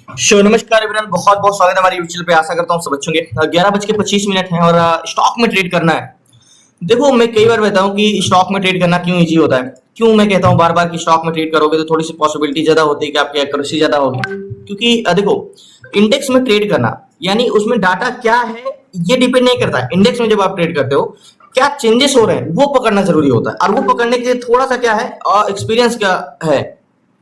नमस्कार एवरीवन, बहुत बहुत स्वागत है हमारे यूट्यूब चैनल पे। आशा करता हूँ सब अच्छे होंगे। 11:25 है और स्टॉक में ट्रेड करना है। देखो, मैं कई बार कहता हूँ कि स्टॉक में ट्रेड करना क्यों इजी होता है। क्यों मैं कहता हूँ बार बार कि स्टॉक में ट्रेड करोगे तो थोड़ी सी पॉसिबिलिटी ज्यादा होती है कि आपकी एक्यूरेसी ज्यादा होगी। क्योंकि देखो, इंडेक्स में ट्रेड करना यानी उसमें डाटा क्या है ये डिपेंड नहीं करता। इंडेक्स में जब आप ट्रेड करते हो, क्या चेंजेस हो रहे हैं वो पकड़ना जरूरी होता है। और वो पकड़ने के लिए थोड़ा सा क्या है, एक्सपीरियंस क्या है,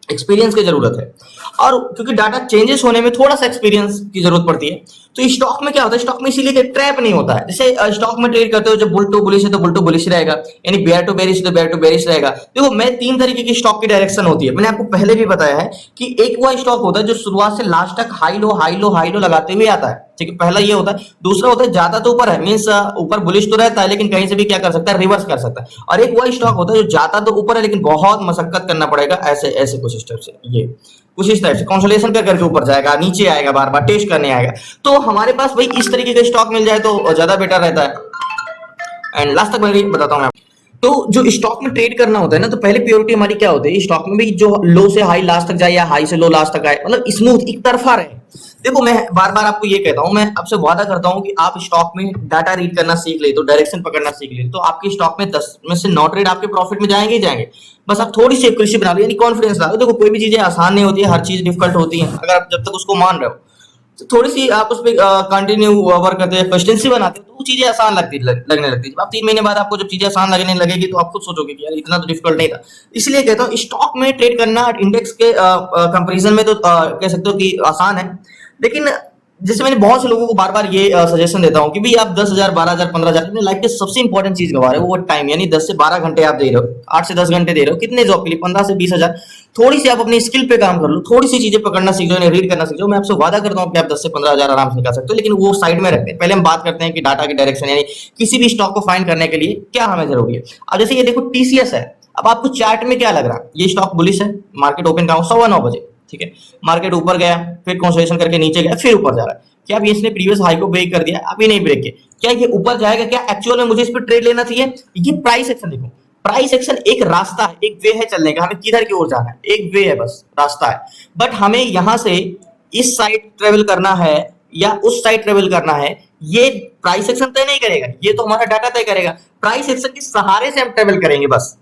एक्सपीरियंस की जरूरत है। और क्योंकि डाटा चेंजेस होने में थोड़ा सा एक्सपीरियंस की जरूरत पड़ती है। तो स्टॉक में क्या होता है, स्टॉक में इसीलिए ट्रैप नहीं होता है। जैसे स्टॉक में ट्रेड करते हो, जब बुल टू बुलिश है तो बुल टू बुलिश रहेगा, यानी बेयर टू बेरिश तो बेयर टू बेरिश रहेगा। देखो, मैं तीन तरीके की स्टॉक की डायरेक्शन होती है, मैंने आपको पहले भी बताया है कि एक वो स्टॉक होता है जो शुरुआत से लास्ट तक high low high low high लो लगाते हुए आता है। ठीक है, पहला ये होता है। दूसरा होता है ज्यादा तो ऊपर है, मींस ऊपर बुलिश तो रहता है लेकिन कहीं से भी क्या कर सकता है, रिवर्स कर सकता है। और एक वो स्टॉक होता है जो ज्यादा तो ऊपर है लेकिन बहुत मशक्कत करना पड़ेगा, ऐसे ऐसे कुछ स्टेप से, ये कुछ इस टाइप से कंसोलिडेशन कर करके ऊपर जाएगा, नीचे आएगा, बार बार टेस्ट करने आएगा। तो हमारे पास भाई इस तरीके का स्टॉक मिल जाए तो ज्यादा बेटर रहता है। एंड लास्ट तक मैं बताता हूँ। तो जो स्टॉक में ट्रेड करना होता है ना, तो पहले प्योरिटी हमारी क्या होती है, स्टॉक में भी जो लो से हाई लास्ट तक जाए या हाई से लो लास्ट तक आए, मतलब स्मूथ एक तरफा रहे। देखो, मैं बार बार आपको ये कहता हूं, मैं आपसे वादा करता हूं कि आप स्टॉक में डाटा रीड करना सीख ले, तो डायरेक्शन पकड़ना सीख ले, तो आपके स्टॉक में 10 में से 9 ट्रेड आपके प्रॉफिट में जाएंगे ही जाएंगे। बस आप थोड़ी सी एक्यूरेसी बना लो, यानी कॉन्फिडेंस ला लो। देखो, कोई भी चीजें आसान नहीं होती है, हर चीज डिफिकल्ट होती है। अगर आप जब तक उसको मान रहे हो तो थोड़ी सी आप उस पर कंटिन्यू वर्क करते हैं, कंसिस्टेंसी बनाते हो, तो वो चीजें आसान लगने लगती है। जब आप 3 महीने बाद आपको जब चीजें आसान लगने लगेगी तो आप खुद सोचोगे कि यार इतना तो डिफिकल्ट नहीं था। इसलिए कहता हूँ स्टॉक में ट्रेड करना इंडेक्स के कंपैरिजन में तो कह सकते हो कि आसान है। लेकिन जैसे मैंने बहुत से लोगों को बार बार ये सजेशन देता हूँ कि भाई आप 10,000 12,000 15,000 अपने लाइफ के सबसे इंपॉर्टेंट चीज गवा रहे हो, वो टाइम, यानी 10 से 12 घंटे आप दे रहे हो, 8 से 10 घंटे दे रहे हो, कितने जॉब के लिए, 15 से 20,000। थोड़ी सी आप अपनी स्किल पे काम कर लो, थोड़ी सी चीजें पकड़ना सीख लो, रीड करना सीख लो। मैं आपसे वादा करता हूँ कि आप 10 से 15,000 आराम से निकाल सकते हो। लेकिन वो साइड में रखते हैं, पहले हम बात करते हैं कि डाटा की डायरेक्शन, यानी किसी भी स्टॉक को फाइंड करने के लिए क्या हमें जरूरी है। अब जैसे ये देखो, टीसीएस है। अब आपको चार्ट में क्या लग रहा है, ये स्टॉक बुलिश है, मार्केट ओपन कहा 9:15 बजे, ठीक है, मार्केट ऊपर गया, फिर कंसोलिडेशन करके नीचे गया, फिर ऊपर जा रहा है। क्या अब इसने प्रीवियस हाई को ब्रेक कर दिया? अभी नहीं ब्रेक किया। क्या ये ऊपर जाएगा? क्या एक्चुअल में मुझे इस पर ट्रेड लेना चाहिए? ये प्राइस एक्शन देखो, प्राइस एक्शन एक रास्ता है, एक वे है चलने का, हमें किधर की ओर जाना है, एक वे है, बस रास्ता है। बट हमें यहां से इस साइड ट्रेवल करना है या उस साइड ट्रेवल करना है, ये प्राइस एक्शन तय नहीं करेगा, ये तो हमारा डाटा तय करेगा। प्राइस एक्शन के सहारे से हम ट्रेवल करेंगे बस।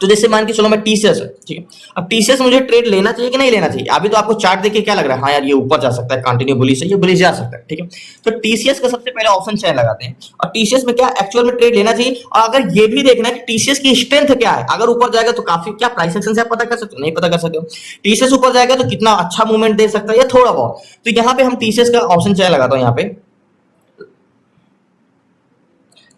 तो जैसे मान के चलो मैं टीसीएस है, ठीक है, अब टीसीएस मुझे ट्रेड लेना चाहिए कि नहीं लेना चाहिए? अभी तो आपको चार्ट देखिए क्या लग रहा है, हाँ यार ये ऊपर जा सकता है, कंटिन्यू बुलिश है, ये बुलिश जा सकता है, ठीक है। तो टीसीएस का सबसे पहले ऑप्शन चेन लगाते हैं, और टीसीएस में क्या एक्चुअल में ट्रेड लेना चाहिए। और अगर ये भी देखना है कि टीसीएस की स्ट्रेंथ क्या है, अगर ऊपर जाएगा तो काफी, क्या प्राइस एक्शन से आप पता कर सकते हो? नहीं पता कर सकते हो। टीसीएस ऊपर जाएगा तो कितना अच्छा मूवमेंट दे सकता है या थोड़ा बहुत। तो यहाँ पे हम टीसीएस का ऑप्शन चेन लगाता हूँ यहाँ पे,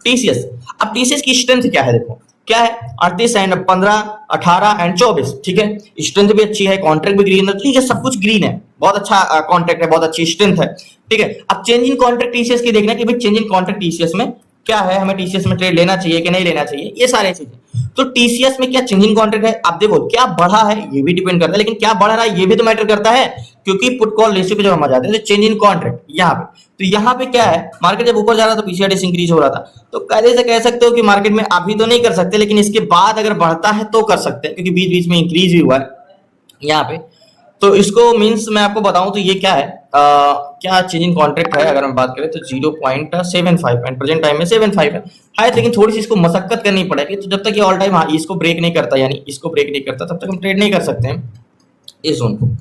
टीसीएस। अब टीसीएस की स्ट्रेंथ क्या है, देखो क्या है, 38 एंड 15 18 एंड 24, ठीक है। स्ट्रेंथ भी अच्छी है, कॉन्ट्रैक्ट भी ग्रीन है, ठीक है, सब कुछ ग्रीन है, बहुत अच्छा कॉन्ट्रैक्ट है, बहुत अच्छी स्ट्रेंथ है, ठीक है। अब चेंज इन कॉन्ट्रैक्ट टीसीएस की देखना है कि भाई चेंज इन कॉन्ट्रैक्ट टीसीएस में क्या है, हमें टीसीएस में ट्रेड लेना चाहिए कि नहीं लेना चाहिए, ये सारे चीजें। तो टीसीएस में क्या चेंजिंग कॉन्ट्रैक्ट है, आप देखो क्या बढ़ा है ये भी डिपेंड करता है, लेकिन क्या बढ़ रहा है ये भी तो मैटर करता है, क्योंकि पुट कॉल रेशियो पे जब हम आ जाते हैं तो चेंज इन कॉन्ट्रैक्ट यहाँ पे, तो यहाँ पे क्या है, मार्केट जब ऊपर जा रहा था तो पीसीआरटीएस इंक्रीज हो रहा था। तो कैसे से कह सकते हो कि मार्केट में अभी तो नहीं कर सकते, लेकिन इसके बाद अगर बढ़ता है तो कर सकते हैं, क्योंकि बीच बीच में इंक्रीज भी हुआ है यहाँ पे। तो इसको मींस मैं आपको बताऊं तो ये क्या है, क्या चेंजिंग कॉन्ट्रैक्ट है, अगर हम बात करें तो 0.75 एंड प्रेजेंट टाइम में 75 है, लेकिन थोड़ी सी इसको मशक्कत करनी पड़ेगी। तो जब तक ये ऑल टाइम इसको ब्रेक नहीं करता, यानी इसको ब्रेक नहीं करता, तब तक हम ट्रेड नहीं कर सकते हैं इस जोन को।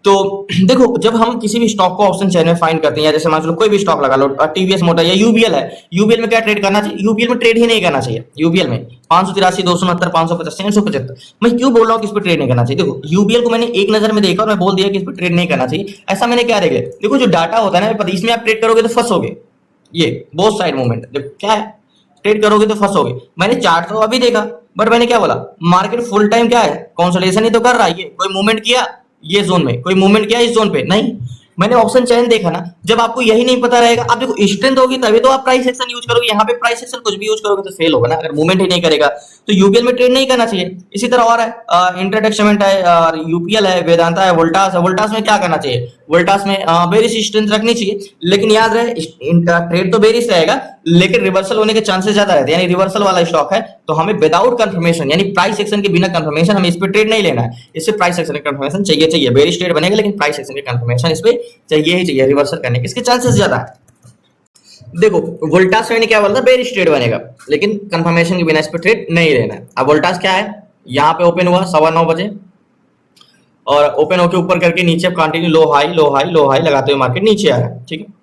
तो देखो, जब हम किसी भी स्टॉक को ऑप्शन चेन में फाइंड करते हैं, या जैसे मान लो कोई भी स्टॉक लगा लो, टीवीएस मोटर या यूबीएल है, यूबीएल में क्या ट्रेड करना चाहिए? यूबीएल में ट्रेड ही नहीं करना चाहिए। यूबीएल में 583 269 550 375, मैं क्यों बोल रहा हूँ कि इस पर ट्रेड नहीं करना चाहिए? देखो, यूबीएल को मैंने एक नजर में देखा और मैं बोल दिया कि इस पर ट्रेड नहीं करना चाहिए, ऐसा मैंने क्या देखा? देखो, जो डाटा होता है ना, इसमें आप ट्रेड करोगे तो फंसोगे, ये बोथ साइड मूवमेंट, देखो क्या है, ट्रेड करोगे तो फंसोगे। मैंने चार्ट तो अभी देखा, बट मैंने क्या बोला, मार्केट फुल टाइम क्या है, कंसोलिडेशन ही तो कर रहा है, ये कोई मूवमेंट किया ये जोन में, कोई मूवमेंट किया इस जोन पे नहीं। मैंने ऑप्शन चयन देखा ना, जब आपको यही नहीं पता रहेगा, आप देखो स्ट्रेंथ होगी तभी तो आप प्राइस एक्शन यूज करोगे, यहाँ पे प्राइस एक्शन कुछ भी यूज करोगे तो फेल होगा ना, अगर मूवमेंट ही नहीं करेगा। तो यूपीएल में ट्रेड नहीं करना चाहिए। इसी तरह और है, इंटरटेक्समेंट है, और यूपीएल है, वेदांता है, वोल्टास है। वोल्टास में क्या करना चाहिए? वोल्टास में बेरिश स्ट्रेंथ रखनी चाहिए, लेकिन याद रहे ट्रेड तो बेरिश रहेगा, लेकिन रिवर्सल होने के चांसेस ज्यादा रहते हैं, यानी रिवर्सल वाला स्टॉक है तो हमें विदाउट कंफर्मेशन यानी प्राइस एक्शन के बिना कंफर्मेशन हमें इस पे ट्रेड नहीं लेना है, इससे प्राइस एक्शन का कंफर्मेशन चाहिए बेरिश ट्रेड बनेगा लेकिन प्राइस एक्शन का कंफर्मेशन इस पे चाहिए ही चाहिए रिवर्सल करने के, इसके चांसेस ज्यादा है। देखो वोल्टास मैंने क्या बोला था, बेरिश ट्रेड बनेगा लेकिन कंफर्मेशन के बिना इस पे ट्रेड नहीं लेना है। अब वोल्टास क्या है, यहाँ पे ओपन हुआ 9:15 बजे और ओपन होके ऊपर करके नीचे continue low high low high low high लगाते हुए मार्केट नीचे आया, ठीक है।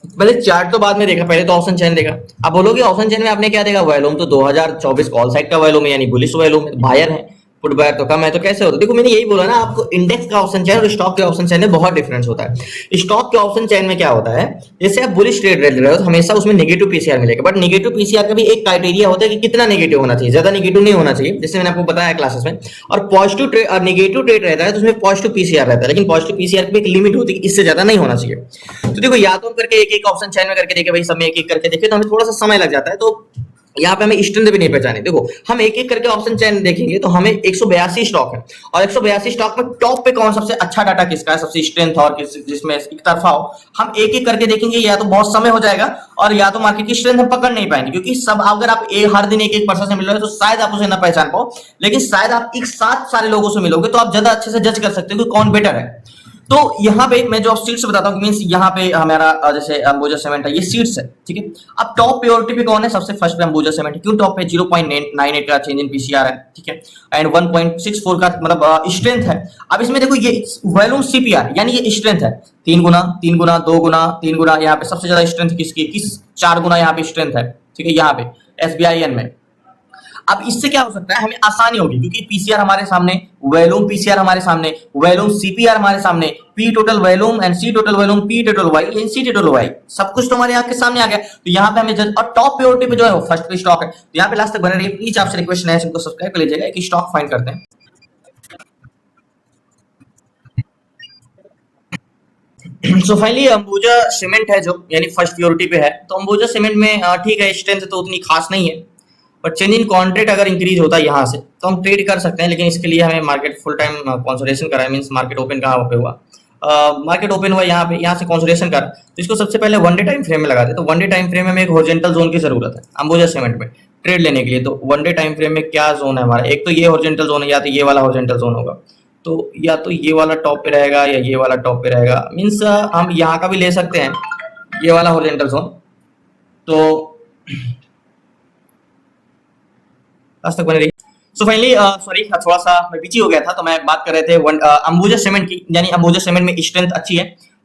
पहले चार्ट तो बाद में देखा, पहले तो ऑप्शन चेन देखा। अब बोलोगे ऑप्शन चेन में आपने क्या देखा, वॉल्यूम तो 2024 कॉल साइड का वॉल्यूम है यानी बुलिश वॉल्यूम है, बायर है, पुट बायर तो कम है, तो कैसे होता है। देखो मैंने यही बोला ना आपको, इंडेक्स का ऑप्शन चेन और स्टॉक के ऑप्शन चेन में बहुत डिफरेंस होता है। स्टॉक के ऑप्शन चेन में क्या होता है, जैसे आप बुलिश ट्रेड ले रहे हो तो हमेशा उसमें नेगेटिव पीसीआर मिलेगा, बट नेगेटिव पीसीआर का भी एक क्राइटेरिया होता है कि कितना नेगेटिव होना चाहिए, ज्यादा नेगेटिव नहीं होना चाहिए, जैसे मैंने आपको बताया क्लासेस में। और पॉजिटिव ट्रेड और नेगेटिव ट्रेड रहता है तो उसमें पॉजिटिव पीसीआर रहता है, लेकिन पॉजिटिव पीसीआर की एक लिमिट होती है, इससे ज्यादा नहीं होना चाहिए। तो देखो या तो हम करके एक एक ऑप्शन चेन में करके देखे भाई, सब में एक एक करके देखे तो हमें थोड़ा सा समय लग जाता है, तो यहाँ पे हमें स्ट्रेंथ भी नहीं पहचाने। देखो हम एक एक करके ऑप्शन चेन देखेंगे तो हमें 182 स्टॉक है और 182 स्टॉक में टॉप पे कौन सबसे अच्छा डाटा किसका है, सबसे स्ट्रेंथ और जिसमें एक तरफा हो, हम एक एक करके देखेंगे। या तो बहुत समय हो जाएगा और या तो मार्केट की स्ट्रेंथ हम पकड़ नहीं पाएंगे, क्योंकि सब अगर आप हर दिन एक एक पर्सन से मिल रहे हो तो शायद आप उसे ना पहचान पाओ, लेकिन शायद आप एक साथ सारे लोगों से मिलोगे तो आप ज्यादा अच्छे से जज कर सकते हो कि कौन बेटर है। तो यहाँ पे मैं जो सीट्स बताता हूँ, मींस यहाँ पे हमारा जैसे अंबुजा सीमेंट है, ये सीट्स है, ठीक है। अब टॉप प्रायोरिटी पे कौन है, सबसे फर्स्ट पे अंबुजा सीमेंट है। क्यों टॉप पे, 0.98 का चेंज इन पीसीआर है, ठीक है, एंड 1.64 का मतलब स्ट्रेंथ है। अब इसमें देखो ये वॉल्यूम सीपीआर यानी ये स्ट्रेंथ है, 3 गुना 3 गुना 2 गुना 3 गुना, यहाँ पे सबसे ज्यादा स्ट्रेंथ किसकी, 4 गुना यहाँ पे स्ट्रेंथ है, ठीक है, यहाँ पे एसबीआईएन में। अब इससे क्या हो सकता है, हमें आसानी होगी क्योंकि पीसीआर हमारे सामने, वॉल्यूम पीसीआर हमारे सामने, वॉल्यूम सीपीआर हमारे सामने, P total volume and C total volume, P total Y and C total Y, सब कुछ तो हमारे आंख के सामने आ गया। तो यहाँ पे हमें जज, और टॉप प्रायोरिटी पे जो है वो फर्स्ट पे स्टॉक है, तो यहाँ पे लास्ट तक बने रहिए प्लीज। आपसे रिक्वेस्ट है इसको सब्सक्राइब कर लीजिएगा, एक स्टॉक फाइंड करते हैं। सो फाइनली अंबुजा सीमेंट है जो यानी फर्स्ट प्रायोरिटी पे है। तो अंबुजा सीमेंट में ठीक है, स्ट्रेंथ तो उतनी खास नहीं है, बट चेंज इन कॉन्ट्रैक्ट अगर इंक्रीज होता है यहाँ से तो हम ट्रेड कर सकते हैं, लेकिन इसके लिए हमें मार्केट फुल टाइम कंसोलिडेशन करा है। मींस मार्केट ओपन कहाँ पे हुआ, मार्केट ओपन हुआ यहाँ पे, यहाँ से कंसोलिडेशन कर, तो इसको सबसे पहले वन डे टाइम फ्रेम में लगाते हैं। तो वन डे टाइम फ्रेम में हमें एक हॉरिजॉन्टल जोन की जरूरत है अंबुजा सीमेंट में ट्रेड लेने के लिए। तो वन डे टाइम फ्रेम में क्या जोन है हमारा, एक तो ये हॉरिजॉन्टल जोन है, या तो ये वाला हॉरिजॉन्टल जोन होगा, तो या तो ये वाला टॉप पे रहेगा या ये वाला टॉप पे रहेगा। मींस हम यहाँ का भी ले सकते हैं, ये वाला हॉरिजॉन्टल जोन। तो आज तक बने रही। सो फाइनली सॉरी थोड़ा सा मैं बिजी हो गया था, तो मैं बात कर रहे थे अंबुजा सीमेंट की, यानी अंबुजा सीमेंट में स्ट्रेंथ अच्छी है,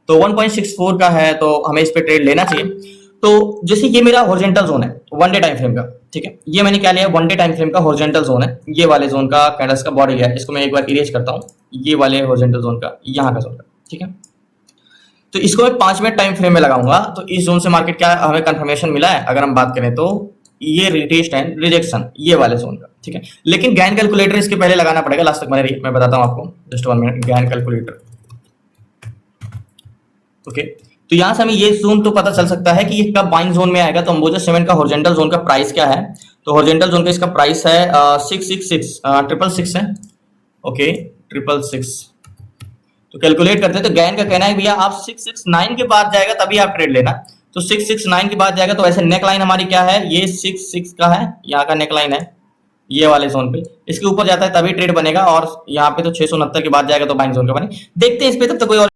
तो 1.64 का है, तो हमें इस पे ट्रेड लेना चाहिए। तो जैसे ये मेरा हॉरिजॉन्टल जोन है वन डे टाइम फ्रेम का, ठीक है, ये मैंने क्या लिया, वन डे टाइम फ्रेम का हॉरिजॉन्टल जोन है, ये वाले जोन का कैंडल्स का बॉडी लिया है, इसको मैं एक बार इरेज करता हूँ, ये वाले हॉरिजॉन्टल जोन का, यहाँ का जोन का, ठीक है। तो इसको मैं 5 मिनट टाइम फ्रेम में लगाऊंगा, तो इस जोन से मार्केट क्या हमें कंफर्मेशन मिला है, अगर हम बात करें तो ये रिटेस्ट एंड रिजेक्शन ये वाले जोन का, ठीक है। लेकिन गैन कैलकुलेटर इसके पहले लगाना पड़ेगा, लास्ट तक बने, मैं बताता हूं आपको, just 1 minute, gain calculator, okay. तो यहां से हमें ये जोन तो पता चल सकता है कि ये कब बाइंग जोन में आएगा। तो अंबुजा सीमेंट का हॉरिजॉन्टल जोन का प्राइस क्या है, तो हॉरिजॉन्टल जोन का इसका प्राइस है 666 है, ओके 666। तो कैलकुलेट करते हैं, तो गैन का कहना है भैया आप 669 के बाद जाएगा तभी आप ट्रेड लेना। तो 669 के बाद जाएगा, तो ऐसे नेक लाइन हमारी क्या है, ये 66 का है, यहाँ का नेक लाइन है ये वाले जोन पे, इसके ऊपर जाता है तभी ट्रेड बनेगा, और यहाँ पे तो 669 के बाद जाएगा तो बाइंग जोन का बने। देखते हैं इस पे, तब तक कोई और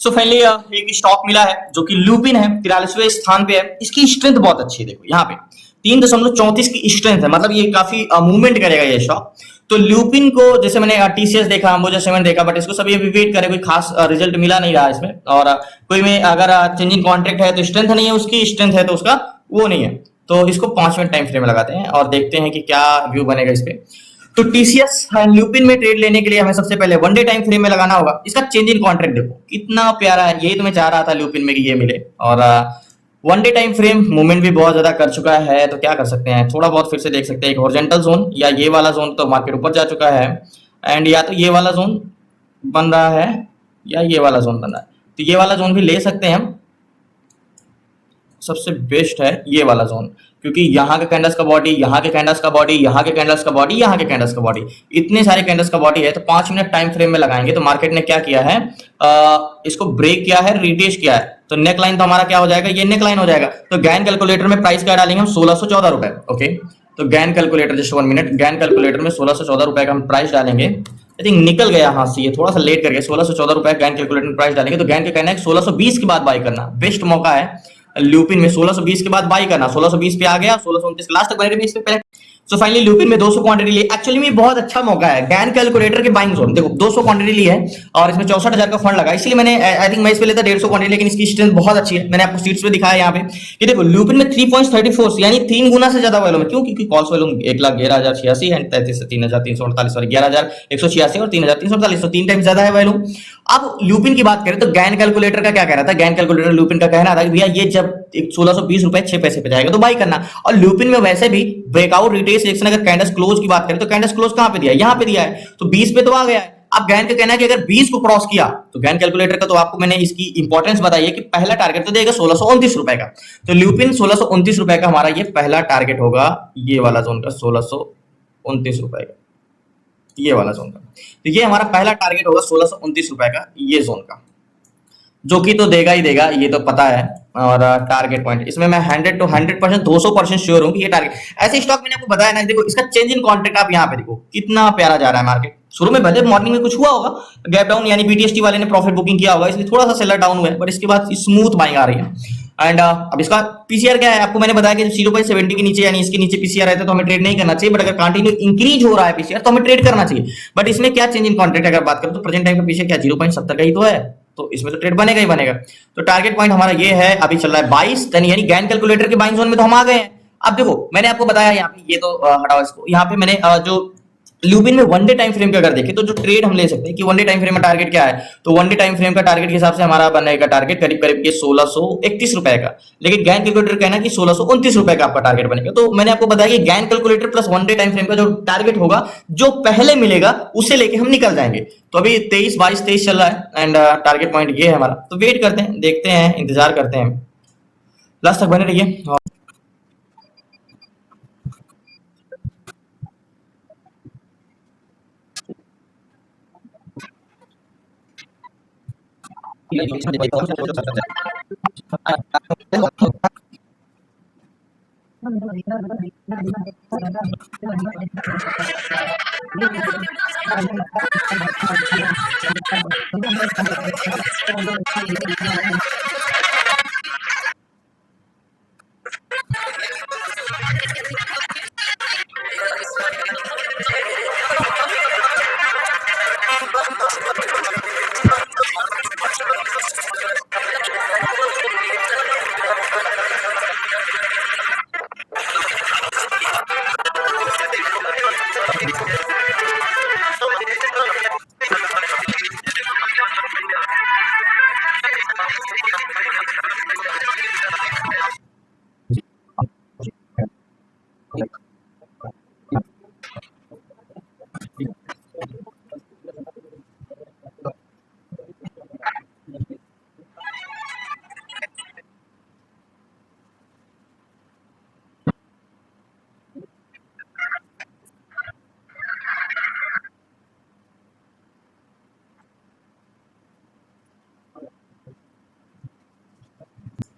सो फाइनली एक स्टॉक मिला है जो कि लुपिन है, 43वें स्थान पे है। इसकी स्ट्रेंथ बहुत अच्छी है, देखो यहाँ पे 3.34 की स्ट्रेंथ है, मतलब ये काफी मूवमेंट करेगा ये स्टॉक। तो ल्यूपिन को जैसे मैंने टीसीएस देखा, अंबुजा सीमेंट देखा, बट इसको सभी अभी वेट करे, कोई खास रिजल्ट मिला नहीं रहा इसमें। और कोई में अगर चेंज इन कॉन्ट्रैक्ट है तो स्ट्रेंथ नहीं है उसकी, स्ट्रेंथ है तो उसका वो नहीं है। तो इसको 5 मिनट टाइम फ्रेम में लगाते हैं और देखते हैं कि क्या व्यू बनेगा इस पे। तो टीसीएस ल्यूपिन में ट्रेड लेने के लिए हमें सबसे पहले वन डे टाइम फ्रेम में लगाना होगा। इसका चेंज इन कॉन्ट्रैक्ट देखो कितना प्यारा है, यही तो मैं चाह रहा था ल्यूपिन में कि ये मिले। और one day time frame movement भी बहुत ज्यादा कर चुका है, तो क्या कर सकते हैं, थोड़ा बहुत फिर से देख सकते हैं। एक हॉरिजॉन्टल जोन या ये वाला जोन तो मार्केट ऊपर जा चुका है, एंड या तो ये वाला जोन बन रहा है या ये वाला जोन बन रहा है, तो ये वाला जोन भी ले सकते हैं हम। सबसे बेस्ट है ये वाला जोन, क्योंकि यहाँ के कैंडल्स का बॉडी, यहाँ के कैंडल्स का बॉडी, यहाँ के कैंडल्स का बॉडी, यहाँ के कैंडल्स का बॉडी, इतने सारे कैंडल्स का बॉडी है। तो 5 मिनट टाइम फ्रेम में लगाएंगे तो मार्केट ने क्या किया है, इसको ब्रेक किया है, रिटेस्ट किया है, तो नेक लाइन तो हमारा क्या हो जाएगा, ये नेक लाइन हो जाएगा। तो गैन कैलकुलेटर में प्राइस क्या डालेंगे हम, 1614 रुपए। ओके, तो gain calculator, just 1 minute, gain calculator में 1614 रुपए का हम प्राइस डालेंगे। आई थिंक निकल गया हाथ से, ये थोड़ा सा लेट करके 1614 रुपए गैन कैलकुलेटर में प्राइस डालेंगे। तो गैन का कहना है 1620 के बाद बाय करना, बेस्ट मौका है ल्यूपिन में 1620 के बाद बाय करना। 1620 पे आ गया, 1629 लास्ट तक बने इस पे पहले। सो फाइनली ल्यूपिन में 200 क्वांटिटी ली, एक्चुअली में बहुत अच्छा मौका है गैन कैलकुलेटर के बाइंग जोन। देखो 200 क्वांटिटी ली है और इसमें 64,000 का फंड लगा, इसलिए मैंने आई थिंक मैं इस पे लेता 150 क्वांटिटी, लेकिन इसकी स्ट्रेंथ बहुत अच्छी है। मैंने आपको सीट्स पे दिखाया यहाँ पे कि देखो ल्यूपिन में 3.34 यानी 3 गुना से ज्यादा वैल्यूम है। क्यों? क्योंकि कॉल्स वैल्यूम 1,11,086 एंड 33 से 3,348, सॉरी 11,186 और 3,348, तो 3 टाइम ज्यादा है वैल्यूम। अब ल्यूपिन की बात करें तो गैन कैलकुलेटर का क्या कह रहा था, गैन कैलकुलेटर ल्यूपिन का कहना था कि भैया ये जब 1620 रुपए 6 पैसे पे जाएगा तो बाई करना। और ल्यूपिन में वैसे भी ब्रेकआउट रिटेल सिलेक्शन, अगर कैंडल्स क्लोज की बात करें तो कैंडल्स क्लोज कहां पे दिया है, यहां पे दिया है, तो 20 पे तो आ गया है। अब गैन का कहना है कि अगर 20 को क्रॉस किया तो गैन कैलकुलेटर का, तो आपको मैंने इसकी इंपॉर्टेंस बताई है कि पहला टारगेट तो देगा 1629 रुपए का। तो ल्यूपिन 1629 रुपए का हमारा ये पहला टारगेट होगा, ये वाला जोन का 1629 रुपए का, ये वाला जोन का। तो ये हमारा पहला टारगेट होगा 1629 रुपए का, ये जोन का, जो कि तो देगा ही देगा, ये तो पता है। और टारगेट पॉइंट इसमें मैं 100 to 100% 200% श्योर हूं कि ये टारगेट, ऐसे स्टॉक मैंने आपको बताया ना, देखो इसका चेंज इन कॉन्ट्रैक्ट आप यहाँ पे देखो कितना प्यारा जा रहा है मार्केट। शुरू में भले मॉर्निंग में कुछ हुआ होगा गैप डाउन, यानी बीटीएसटी वाले ने प्रॉफिट बुकिंग किया होगा, इसलिए थोड़ा सा सेलर डाउन हुआ है, बट इसके बाद स्मूथ बाइंग आ रही है। एंड अब इसका पीसीआर क्या है, आपको मैंने बताया कि 0.70 के नीचे यानी इसके नीचे पीसीआर रहता है तो हमें ट्रेड नहीं करना चाहिए, बट अगर कंटिन्यू इंक्रीज हो रहा है पीसीआर तो हमें ट्रेड करना चाहिए। बट इसमें क्या चेंज इन कॉन्ट्रैक्ट अगर बात करें तो प्रेजेंट टाइम का पीसीआर क्या 0.70 का ही तो है, तो इसमें तो ट्रेड बनेगा ही बनेगा। तो टारगेट पॉइंट हमारा ये है, अभी चल रहा है 22, यानी गैन कैलकुलेटर के बाइंग जोन में तो हम आ गए हैं। अब देखो मैंने आपको बताया यहाँ पे, ये तो हटाओ इसको, यहाँ पे मैंने जो ल्यूपिन में 1 डे टाइम फ्रेम का अगर देखें तो जो ट्रेड हम ले सकते हैं कि 1 डे टाइम फ्रेम में टारगेट क्या है, तो 1 डे टाइम फ्रेम का टारगेट के हिसाब से हमारा बनेगा टारगेट करीब करीब ये 1631 रुपए का, लेकिन गैन कैलकुलेटर कहना कि 1629 रुपए का आपका टारगेट बनेगा। तो मैंने आपको बताया कि gain calculator plus 1 day time frame का जो टारगेट होगा, जो पहले मिलेगा उसे लेके हम निकल जाएंगे। तो अभी 23, 22, 23 चल रहा है एंड टारगेट पॉइंट ये है हमारा। तो वेट करते हैं, देखते हैं, इंतजार करते हैं, लास्ट तक बने रहिए।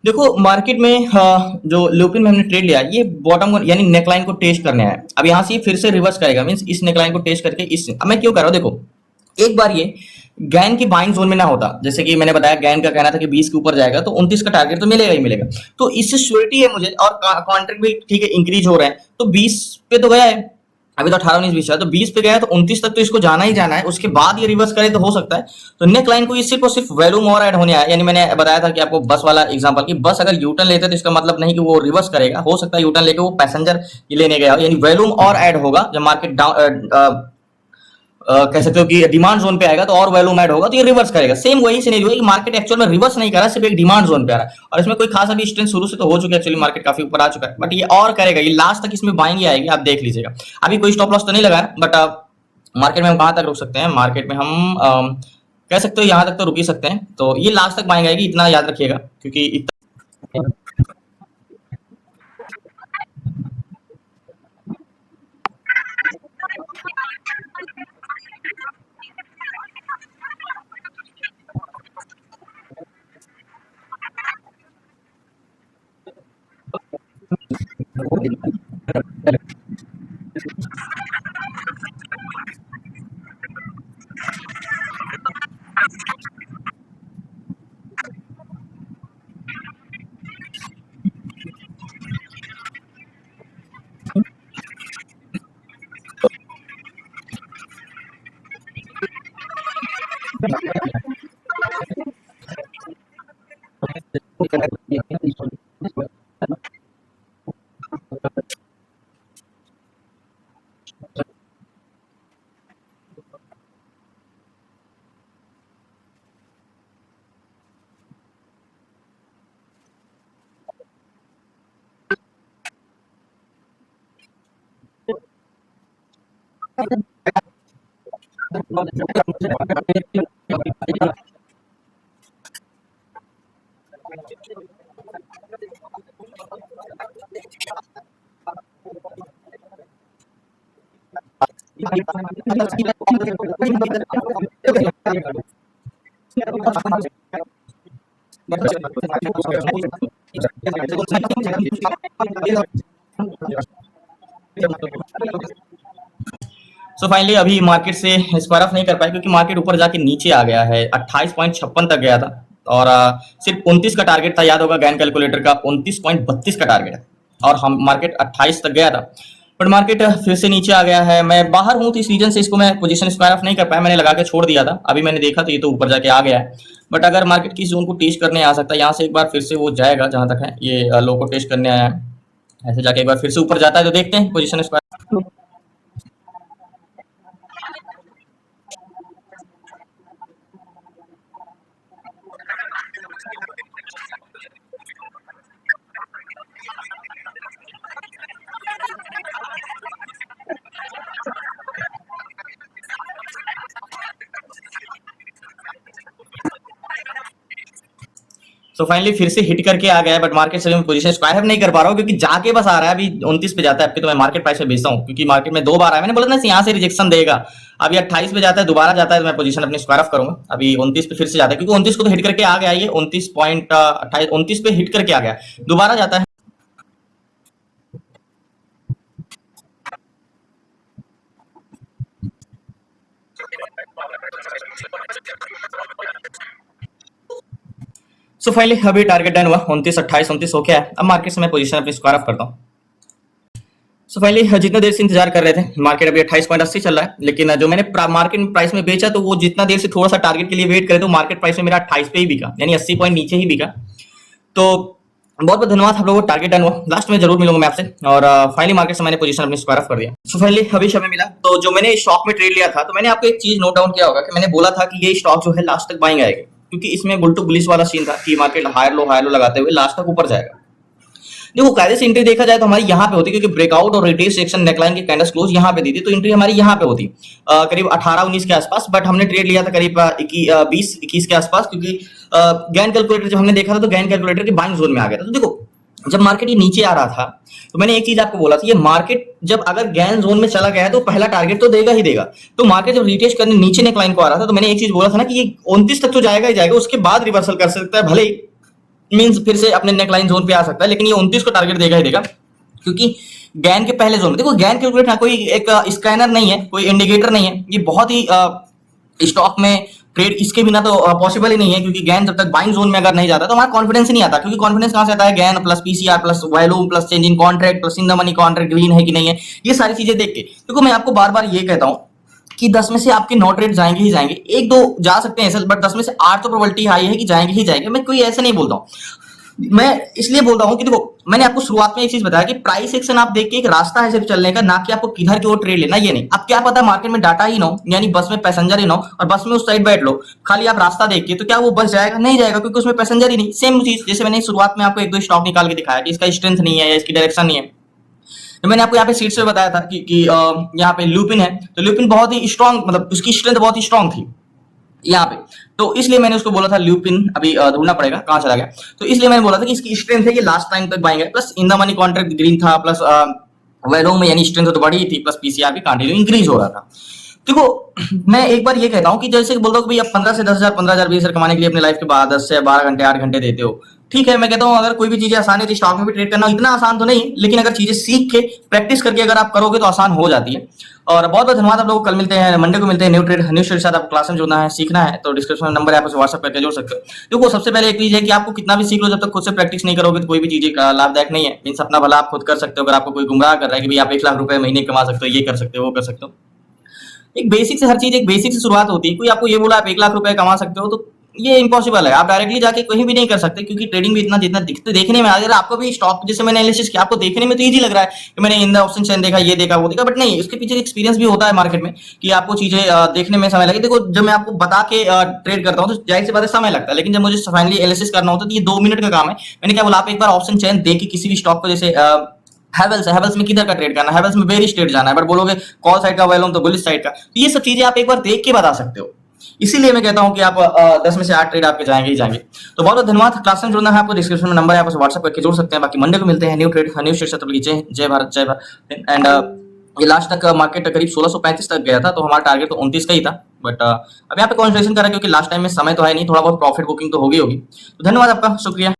देखो मार्केट में जो ल्यूपिन में हमने ट्रेड लिया, ये बॉटम को यानी नेकलाइन को टेस्ट करने आया। अब यहाँ से ये फिर से रिवर्स करेगा, मींस इस नेकलाइन को टेस्ट करके इस, अब मैं क्यों कर रहा हूँ, देखो एक बार ये गैन की बाइंग जोन में ना होता, जैसे कि मैंने बताया गैन का कहना था कि 20 के ऊपर जाएगा तो 29 का टारगेट तो मिलेगा ही मिलेगा, तो इससे श्योरिटी है मुझे, और कॉन्ट्रैक्ट भी ठीक है इंक्रीज हो रहे हैं, तो 20 पे तो गया है, अभी तो 18, 19, 20 है, तो 20 पे गया तो 29 तक तो इसको जाना ही जाना है, उसके बाद ये रिवर्स करे तो हो सकता है। तो नेक लाइन को सिर्फ और सिर्फ वैल्यूम और ऐड होने आया, यानी मैंने बताया था कि आपको बस वाला एग्जांपल कि बस अगर यूटर्न लेते तो इसका मतलब नहीं कि वो रिवर्स करेगा, हो सकता है यूटर्न लेके वो पैसेंजर लेने गया, यानी वैल्यूम और ऐड होगा जब मार्केट डाउन कह सकते हो कि डिमांड जोन पे आएगा तो और वैल्यूम ऐड होगा तो ये रिवर्स करेगा। सेम वही सिनेरियो है कि मार्केट एक्चुअल में रिवर्स नहीं कर रहा, सिर्फ एक डिमांड जोन पे आ रहा है, और इसमें कोई खास अभी स्ट्रेंथ शुरू से तो हो चुका है, एक्चुअली मार्केट काफी ऊपर आ चुका है, बट ये और करेगा, ये लास्ट तक इसमें बाइंग ही आएगी, आप देख लीजिएगा। अभी कोई स्टॉप लॉस तो नहीं लगाया, बट मार्केट में हम कहां तक रुक सकते हैं, मार्केट में हम कह सकते हो यहां तक तो रुक ही सकते हैं, तो ये लास्ट तक बाइंग आएगी, इतना याद रखिएगा, क्योंकि सो फाइनली अभी मार्केट से स्क्वायर ऑफ नहीं कर पाए क्योंकि मार्केट ऊपर जाके नीचे आ गया है, 28.56 तक गया था और सिर्फ 29 का टारगेट था, याद होगा गैन कैलकुलेटर का 29.32 का टारगेट है और हम मार्केट 28 तक गया था, बट मार्केट फिर से नीचे आ गया है। मैं बाहर हूँ तो इस रीजन से इसको मैं पोजीशन स्क्वायर ऑफ नहीं कर पाया, मैंने लगा के छोड़ दिया था। अभी मैंने देखा तो ये तो ऊपर जाके आ गया है, बट अगर मार्केट किस जोन को टेस्ट करने आ सकता है, यहाँ से एक बार फिर से वो जाएगा जहां तक है, ये लो को टेस्ट करने आया है, ऐसे जाके एक बार फिर से ऊपर जाता है तो देखते हैं पोजीशन स्क्वायर। सो फाइनली फिर से हिट करके आ गया है, बट मार्केट से मैं पोजीशन स्क्वायर नहीं कर पा रहा हूँ क्योंकि जाके बस आ रहा है। अभी 29 पे जाता है आपके तो मैं मार्केट प्राइस पे भेजता हूँ क्योंकि मार्केट में 2 बार आया, मैंने बोला ना यहाँ से रिजेक्शन देगा। अभी 28 पे जाता है, दोबारा जाता है तो मैं पोजीशन अपनी स्क्वायर ऑफ करूंगा। अभी 29 पे फिर से जाता है क्योंकि 29 को तो हिट करके आ गया, ये 29 पे हिट करके आ गया, दोबारा जाता है। सो फाइनली अभी टारगेट डन हुआ, 29, 28, 29 हो गया है। अब मार्केट से मैं पोजीशन अपनी स्क्वायर ऑफ करता हूँ। सो फाइनली जितना देर से इंतजार कर रहे थे, मार्केट अभी 28.80 चल रहा है, लेकिन जो मैंने मार्केट प्राइस में बेचा तो वो जितना देर से थोड़ा सा टारगेट के लिए वेट करे तो मार्केट प्राइस में मेरा 28 पे ही बिका, यानी 80 पॉइंट नीचे ही बिका। तो बहुत बहुत धन्यवाद आप लोगों को, टारगेट डन हुआ। लास्ट में जरूर मिलूंगा मैं आपसे। और फाइनली मार्केट से मैंने पोजीशन अपनी स्क्वायर ऑफ कर दिया। सो फाइनली अभी समय मिला तो जो मैंने स्टॉक में ट्रेड लिया था, तो मैंने आपको एक चीज नोट डाउन किया होगा कि मैंने बोला था कि ये स्टॉक जो है लास्ट तक बाइंग आएगा क्योंकि इसमें बुल टू बुलिश वाला सीन था कि मार्केट हायर लो लगाते हुए लास्ट तक ऊपर जाएगा। देखो कायदे से एंट्री देखा जाए तो हमारी यहाँ पे होती, क्योंकि ब्रेकआउट और रिट्रेस सेक्शन नेकलाइन की कैंडल्स क्लोज यहाँ पे दी थी, तो एंट्री हमारी यहाँ पे होती करीब 18-19 के आसपास, बट हमने ट्रेड लिया था करीब 20-21 के आसपास क्योंकि गैन कैलकुलेटर जब हमने देखा था तो गैन कैलकुलेटर के बाइंग जोन में आ गया था। तो देखो जब मार्केट ये नीचे आ रहा था तो मैंने एक चीज आपको बोला था, ये मार्केट जब अगर गैन जोन में चला गया है तो पहला टारगेट तो देगा ही देगा। तो मार्केट जब रिटेस्ट करने नीचे नेकलाइन को आ रहा था तो मैंने एक चीज बोला था ना कि ये 29 तक तो जाएगा ही जाएगा, उसके बाद रिवर्सल कर सकता है, भले ही मींस फिर से अपने नेकलाइन जोन पे आ सकता है, लेकिन ये 29 को टारगेट देगा ही देगा क्योंकि गैन के पहले जोन में। देखो गैन कैलकुलेटर कोई एक स्कैनर नहीं है, कोई इंडिकेटर नहीं है, ये बहुत ही स्टॉक में ट्रेड इसके बिना तो पॉसिबल ही नहीं है क्योंकि गैन जब तक बाइंग जोन में अगर नहीं जाता तो हमारा कॉन्फिडेंस नहीं आता। क्योंकि कॉन्फिडेंस कहां से आता है? Gain plus PCR plus value plus change in contract plus in the money contract green है कि नहीं है, ये सारी चीजें देख के। देखो मैं आपको बार बार ये कहता हूं कि 10 में से आपके 9 ट्रेड जाएंगे ही जाएंगे, 1-2 जा सकते हैं ऐसे, बट 10 में से 8 तो प्रोबेबिलिटी हाई है कि जाएंगे ही जाएंगे। मैं कोई ऐसे नहीं बोलता हूं, मैं इसलिए बोल रहा हूं कि देखो मैंने आपको शुरुआत में एक चीज बताया कि प्राइस एक्शन आप देख के एक रास्ता है सिर्फ चलने का, ना कि आपको किधर की ओर ट्रेड लेना, ये नहीं। अब क्या पता मार्केट में डाटा ही ना हो, यानी बस में पैसेंजर ही ना हो और बस में उस साइड बैठ लो, खाली आप रास्ता देख के, तो क्या वो बस जाएगा? नहीं जाएगा क्योंकि उसमें पैसेंजर ही नहीं। सेम चीज जैसे मैंने शुरुआत में आपको 1-2 स्टॉक निकाल के दिखाया कि इसका स्ट्रेंथ नहीं है या इसकी डायरेक्शन नहीं है। तो मैंने आपको यहाँ पे सीट्स पे बताया था कि यहाँ पे लुपिन है, तो लुपिन बहुत ही स्ट्रॉन्ग, मतलब उसकी स्ट्रेंथ बहुत ही स्ट्रॉन्ग थी यहाँ पे, तो इसलिए मैंने उसको बोला था लुपिन, अभी ढूंढना पड़ेगा कहां चला गया, तो इसलिए मैंने बोला था कि इसकी स्ट्रेंथ है, ये लास्ट टाइम तक बाइंग है, plus in the money contract green था, प्लस वैलोंग में यानी स्ट्रेंथ तो बढ़ी थी, प्लस पीसीआर भी कंटिन्यू इंक्रीज हो रहा था। देखो, मैं एक बार ये कहता हूँ कि जैसे बोल दो कि भाई आप 15 से 10,000, 15,000, 20,000 कमाने के लिए अपने लाइफ के बाद 10 से 12 घंटे, 8 घंटे देते हो। ठीक है, मैं कहता हूँ अगर कोई भी चीजें आसान है तो स्टॉक में भी ट्रेड करना इतना आसान तो नहीं, लेकिन अगर चीजें सीख के प्रैक्टिस करके अगर आप करोगे तो आसान हो जाती है। और बहुत बहुत धन्यवाद आप लोगों को। कल मिलते हैं, मंडे को मिलते हैं न्यू ट्रेड के साथ। आपको क्लास में जुड़ना है, सीखना है तो डिस्क्रिप्शन में नंबर है, आप उसे व्हाट्सएप करके जोड़ सकते हो। देखो, सबसे पहले एक चीज है कि आपको कितना भी सीख लो, जब तक खुद से प्रैक्टिस नहीं करोगे तो कोई भी चीजें लाभदायक नहीं है। मीन्स अपना भला आप खुद कर सकते हो। अगर आपको कोई गुमराह कर रहा है कि भाई आप 1 लाख रुपए महीने कमा सकते हो, ये कर सकते हो, वो कर सकते हो, एक बेसिक से हर चीज एक बेसिक से शुरुआत होती है। कोई आपको ये बोला आप 1 लाख रुपए कमा सकते हो, तो ये इम्पॉसिबल है। आप डायरेक्टली जाके कहीं भी नहीं कर सकते, क्योंकि ट्रेडिंग भी इतना जितना दिखते देखने में, अगर आपको भी स्टॉक जैसे मैंने एनालिसिस किया, आपको देखने में तो इजी लग रहा है कि मैंने इन द ऑप्शन चेन देखा, ये देखा, वो देखा, बट नहीं, उसके पीछे एक्सपीरियंस भी होता है मार्केट में कि आपको चीजें देखने में समय लगे। देखो, जब मैं आपको बता के ट्रेड करता हूँ तो जाहिर सी बात है समय लगता है, लेकिन जब मुझे फाइनली एनालिसिस करना होता है तो ये 2 मिनट का काम है। मैंने क्या बोला, आप एक बार ऑप्शन चेन देख के किसी भी स्टॉक को, जैसे हैवेल्स है, हैवेल्स में किधर का ट्रेड करना है, हैवेल्स में बेरिश ट्रेड जाना है, बट बोलोगे कॉल साइड का, वेलोन तो बुलिश साइड का, तो ये सब चीजें आप एक बार देख के बता सकते हो। इसीलिए मैं कहता हूं कि आप 10 में से 8 ट्रेड आपके जाएंगे ही जाएंगे। तो बहुत बहुत धन्यवाद। क्लास में जुड़ना है आपको, डिस्क्रिप्शन में नंबर है, आप उसे व्हाट्सएप करके जोड़ सकते हैं। बाकी मंडे को मिलते हैं न्यू ट्रेड न्यू शेयर सत्र। जय भारत, जय भारत। एंड ये लास्ट तक मार्केट करीब 1635 तक गया था, तो हमारा टारगेट तो 29 का ही था, बट अब यहाँ पे कॉन्सेंट्रेशन करा क्योंकि लास्ट टाइम में समय तो है नहीं, थोड़ा बहुत प्रॉफिट बुकिंग तो होगी। तो धन्यवाद आपका, शुक्रिया।